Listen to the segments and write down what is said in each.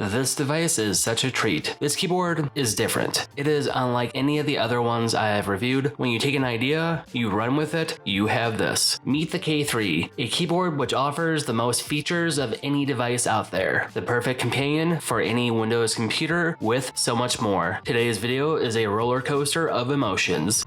This device is such a treat. This keyboard is different. It is unlike any of the other ones I have reviewed. When you take an idea, you run with it, you have this. Meet the K3, a keyboard which offers the most features of any device out there. The perfect companion for any Windows computer with so much more. Today's video is a roller coaster of emotions.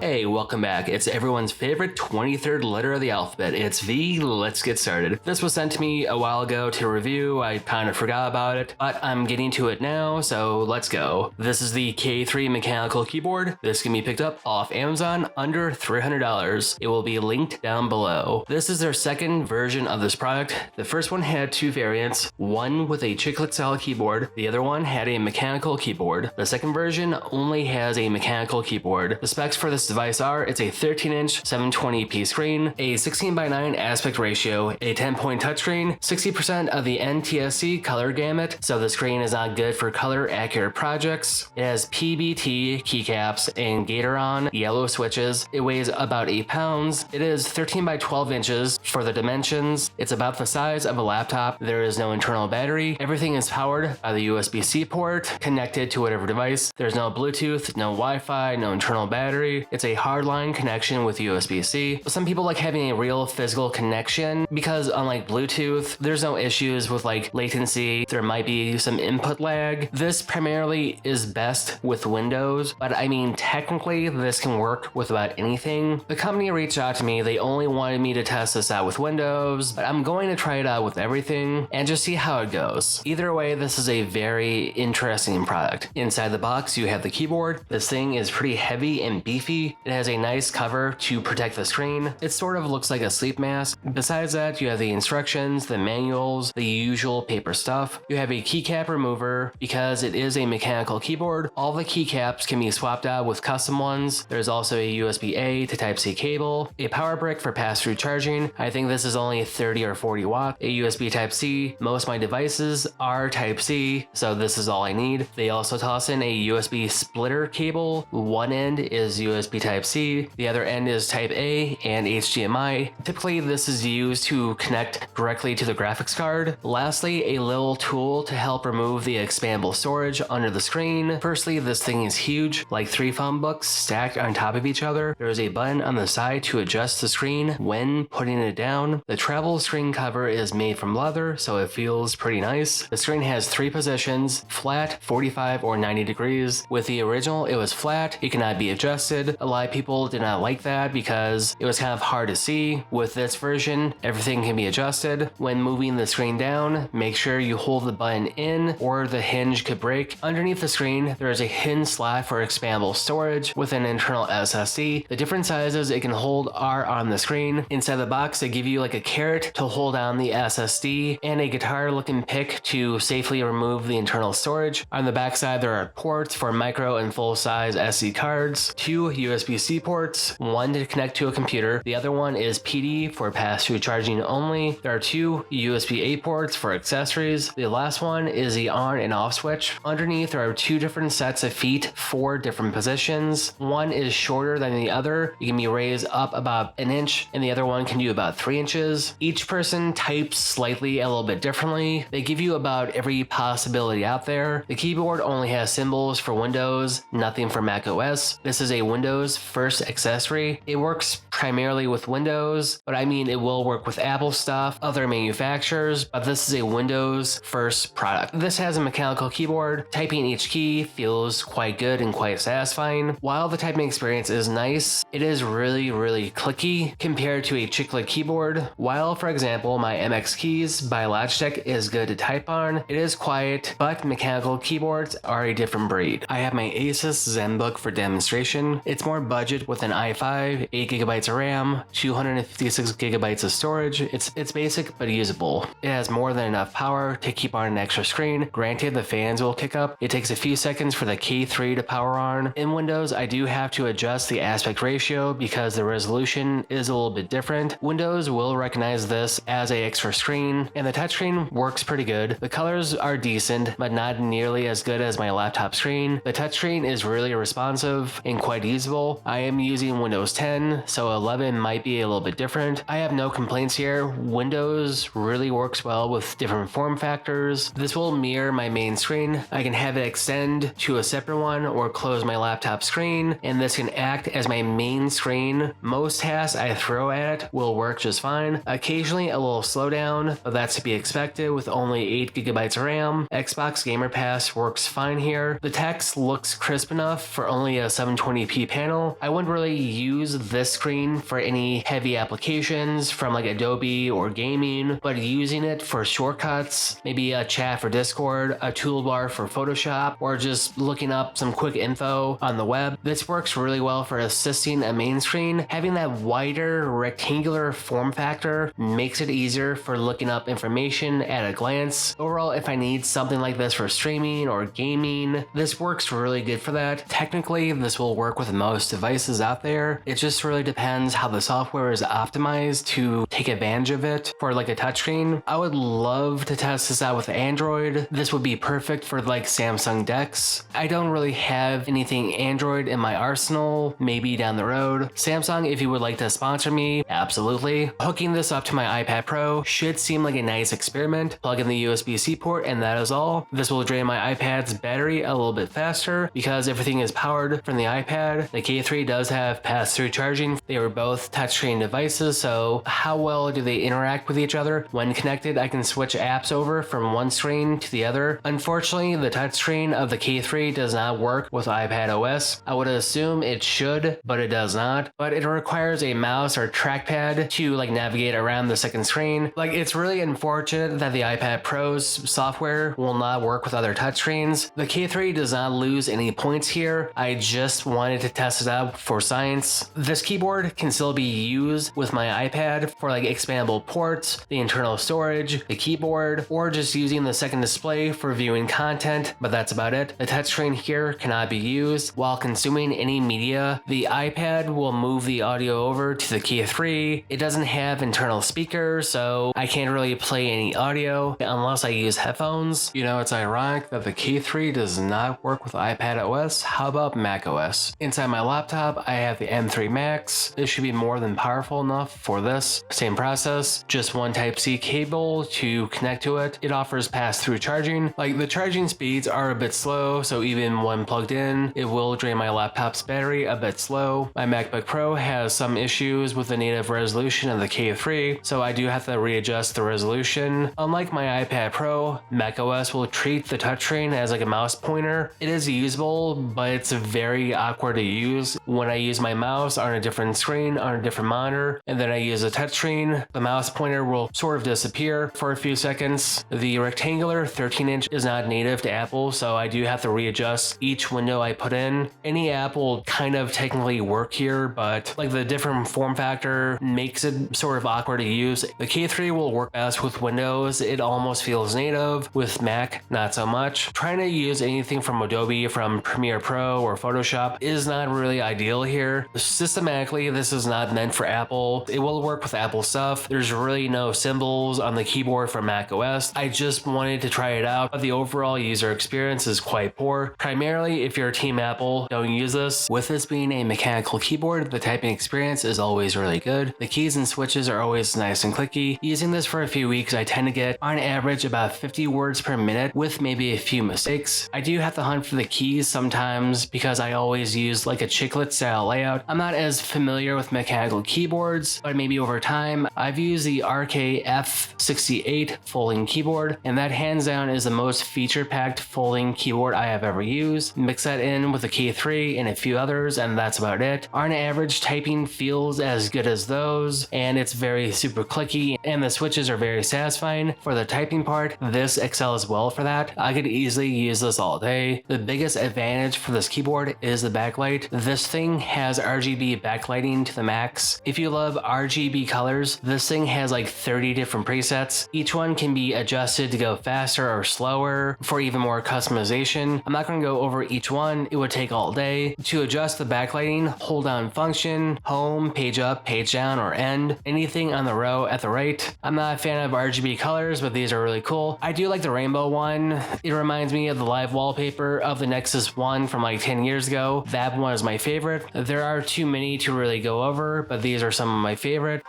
Hey, welcome back. It's everyone's favorite 23rd letter of the alphabet. It's V. Let's get started. This was sent to me a while ago to review. I kind of forgot about it, but I'm getting to it now, so let's go. This is the K3 mechanical keyboard. This can be picked up off Amazon under $300. It will be linked down below. This is their second version of this product. The first one had two variants, one with a chiclet style keyboard, the other one had a mechanical keyboard. The second version only has a mechanical keyboard. The specs for this device are, it's a 13-inch 720p screen, a 16:9 aspect ratio, a 10-point touchscreen, 60% of the NTSC color gamut, so the screen is not good for color accurate projects. It has PBT keycaps and Gatoron yellow switches. It weighs about 8 pounds. It is 13 by 12 inches for the dimensions. It's about the size of a laptop. There is no internal battery. Everything is powered by the USB-C port, connected to whatever device. There's no Bluetooth, no Wi-Fi, no internal battery. It's a hardline connection with USB-C. Some people like having a real physical connection because unlike Bluetooth, there's no issues with like latency. There might be some input lag. This primarily is best with Windows, but I mean, technically this can work with about anything. The company reached out to me. They only wanted me to test this out with Windows, but I'm going to try it out with everything and just see how it goes. Either way, this is a very interesting product. Inside the box, you have the keyboard. This thing is pretty heavy and beefy. It has a nice cover to protect the screen. It sort of looks like a sleep mask. Besides that, you have the instructions, the manuals, the usual paper stuff. You have a keycap remover. Because it is a mechanical keyboard, all the keycaps can be swapped out with custom ones. There's also a USB-A to Type-C cable, a power brick for pass-through charging. I think this is only 30 or 40 watt. A USB Type-C. Most of my devices are Type-C, so this is all I need. They also toss in a USB splitter cable. One end is USB Type-C, the other end is Type-A and HDMI. Typically, this is used to connect directly to the graphics card. Lastly, a little tool to help remove the expandable storage under the screen. Firstly, this thing is huge, like 3 phone books stacked on top of each other. There is a button on the side to adjust the screen when putting it down. The travel screen cover is made from leather, so it feels pretty nice. The screen has 3 positions, flat, 45 or 90 degrees. With the original, it was flat. It cannot be adjusted. A lot of people did not like that because it was kind of hard to see. With this version, everything can be adjusted. When moving the screen down, make sure you hold the button in or the hinge could break. Underneath the screen, there is a hidden slot for expandable storage with an internal SSD. The different sizes it can hold are on the screen. Inside the box, they give you like a carrot to hold down the SSD and a guitar looking pick to safely remove the internal storage. On the back side, there are ports for micro and full size SD cards, 2 USB-C ports, one to connect to a computer. The other one is PD for pass-through charging only. There are 2 USB-A ports for accessories. The last one is the on and off switch. Underneath, there are 2 different sets of feet, 4 different positions. One is shorter than the other. It can be raised up about an inch, and the other one can do about 3 inches. Each person types slightly a little bit differently. They give you about every possibility out there. The keyboard only has symbols for Windows, nothing for macOS. This is a Windows first accessory. It works primarily with Windows, but I mean it will work with Apple stuff, other manufacturers, but this is a Windows first product. This has a mechanical keyboard. Typing each key feels quite good and quite satisfying. While the typing experience is nice, it is really clicky compared to a chiclet keyboard. While, for example, my MX keys by Logitech is good to type on, it is quiet, but mechanical keyboards are a different breed. I have my Asus ZenBook for demonstration. It's more budget with an i5, 8GB of RAM, 256GB of storage. It's basic but usable. It has more than enough power to keep on an extra screen. Granted, the fans will kick up. It takes a few seconds for the K3 to power on. In Windows, I do have to adjust the aspect ratio because the resolution is a little bit different. Windows will recognize this as an extra screen, and the touchscreen works pretty good. The colors are decent, but not nearly as good as my laptop screen. The touchscreen is really responsive and quite usable. console. I am using Windows 10, so 11 might be a little bit different. I have no complaints here. Windows really works well with different form factors. This will mirror my main screen. I can have it extend to a separate one or close my laptop screen, and this can act as my main screen. Most tasks I throw at it will work just fine. Occasionally a little slowdown, but that's to be expected with only 8 GB of RAM. Xbox Gamer Pass works fine here. The text looks crisp enough for only a 720p panel. I wouldn't really use this screen for any heavy applications from like Adobe or gaming, but using it for shortcuts, maybe a chat for Discord, a toolbar for Photoshop, or just looking up some quick info on the web. This works really well for assisting a main screen. Having that wider rectangular form factor makes it easier for looking up information at a glance. Overall, if I need something like this for streaming or gaming, this works really good for that. Technically, this will work with most devices out there. It just really depends how the software is optimized to take advantage of it for like a touchscreen. I would love to test this out with Android. This would be perfect for like Samsung DeX. I don't really have anything Android in my arsenal, maybe down the road. Samsung, if you would like to sponsor me, absolutely. Hooking this up to my iPad Pro should seem like a nice experiment. Plug in the USB-C port and that is all. This will drain my iPad's battery a little bit faster because everything is powered from the iPad. The K3 does have pass-through charging. They were both touchscreen devices, so how well do they interact with each other? When connected, I can switch apps over from one screen to the other. Unfortunately, the touchscreen of the K3 does not work with iPad OS. I would assume it should, but it does not. But it requires a mouse or trackpad to like navigate around the second screen. Like, it's really unfortunate that the iPad Pro's software will not work with other touchscreens. The K3 does not lose any points here. I just wanted to test it out for science. This keyboard can still be used with my iPad for like expandable ports, the internal storage, the keyboard, or just using the second display for viewing content, but that's about it. The touchscreen here cannot be used while consuming any media. The iPad will move the audio over to the K3. It doesn't have internal speakers, so I can't really play any audio unless I use headphones. You know, it's ironic that the K3 does not work with iPad OS. How about macOS? Inside my laptop, I have the M3 Max. This should be more than powerful enough for this. Same process, just one Type-C cable to connect to it. It offers pass-through charging. Like, the charging speeds are a bit slow, so even when plugged in, it will drain my laptop's battery a bit slow. My MacBook Pro has some issues with the native resolution of the K3, so I do have to readjust the resolution. Unlike my iPad Pro, macOS will treat the touchscreen as like a mouse pointer. It is usable, but it's very awkward to use. When I use my mouse on a different screen, on a different monitor, and then I use a touchscreen, the mouse pointer will sort of disappear for a few seconds. The rectangular 13-inch is not native to Apple, so I do have to readjust each window I put in. Any app will kind of technically work here, but like the different form factor makes it sort of awkward to use. The K3 will work best with Windows. It almost feels native. With Mac, not so much. Trying to use anything from Adobe, from Premiere Pro or Photoshop is not really ideal here. Systematically, this is not meant for Apple. It will work with Apple stuff. There's really no symbols on the keyboard for macOS. I just wanted to try it out, but the overall user experience is quite poor. Primarily, if you're Team Apple, don't use this. With this being a mechanical keyboard, the typing experience is always really good. The keys and switches are always nice and clicky. Using this for a few weeks, I tend to get, on average, about 50 words per minute with maybe a few mistakes. I do have to hunt for the keys sometimes because I always use like a chiclet style layout. I'm not as familiar with mechanical keyboards, but maybe over time, I've used the RKF68 folding keyboard, and that hands down is the most feature-packed folding keyboard I have ever used. Mix that in with the K3 and a few others, and that's about it. On average, typing feels as good as those, and it's very super clicky, and the switches are very satisfying. For the typing part, this excels well for that. I could easily use this all day. The biggest advantage for this keyboard is the backlight. This thing has RGB backlighting to the max. If you love RGB colors, this thing has like 30 different presets. Each one can be adjusted to go faster or slower for even more customization. I'm not going to go over each one. It would take all day. To adjust the backlighting, hold down function, home, page up, page down, or end. Anything on the row at the right. I'm not a fan of RGB colors, but these are really cool. I do like the rainbow one. It reminds me of the live wallpaper of the Nexus 1 from like 10 years ago. That one is my favorite. There are too many to really go over, but these are some of my favorite.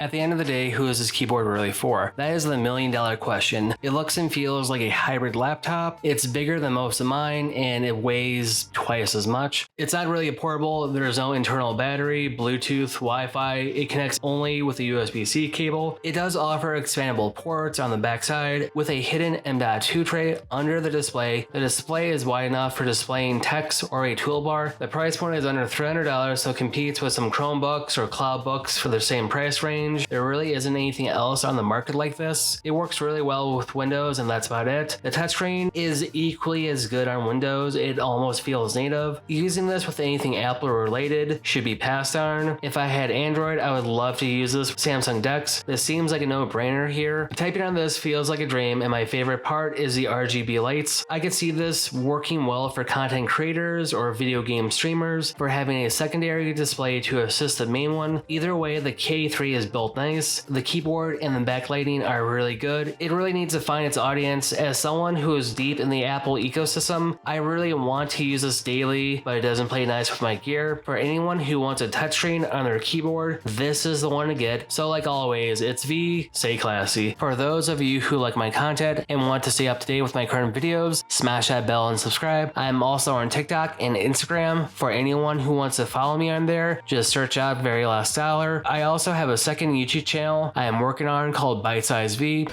At the end of the day, who is this keyboard really for? That is the million-dollar question. It looks and feels like a hybrid laptop. It's bigger than most of mine, and it weighs twice as much. It's not really a portable. There's no internal battery, Bluetooth, Wi-Fi. It connects only with a USB-C cable. It does offer expandable ports on the backside with a hidden M.2 tray under the display. The display is wide enough for displaying text or a toolbar. The price point is under $300, so it competes with some Chromebooks or cloud books for the same price range. There really isn't anything else on the market like this. It works really well with Windows, and that's about it. The touchscreen is equally as good on Windows. It almost feels native. Using this with anything Apple related should be passed on. If I had Android, I would love to use this with Samsung Dex. This seems like a no-brainer here. Typing on this feels like a dream, and my favorite part is the RGB lights. I could see this working well for content creators or video game streamers, for having a secondary display to assist the main one. Either way, the K3 is built nice. The keyboard and the backlighting are really good. It really needs to find its audience. As someone who is deep in the Apple ecosystem, I really want to use this daily, but it doesn't play nice with my gear. For anyone who wants a touchscreen on their keyboard, this is the one to get. So like always, it's V, stay classy. For those of you who like my content and want to stay up to date with my current videos, smash that bell and subscribe. I'm also on TikTok and Instagram. For anyone who wants to follow me on there, just search out Very Last Dollar. I also have a second YouTube channel I am working on called Bite Size V.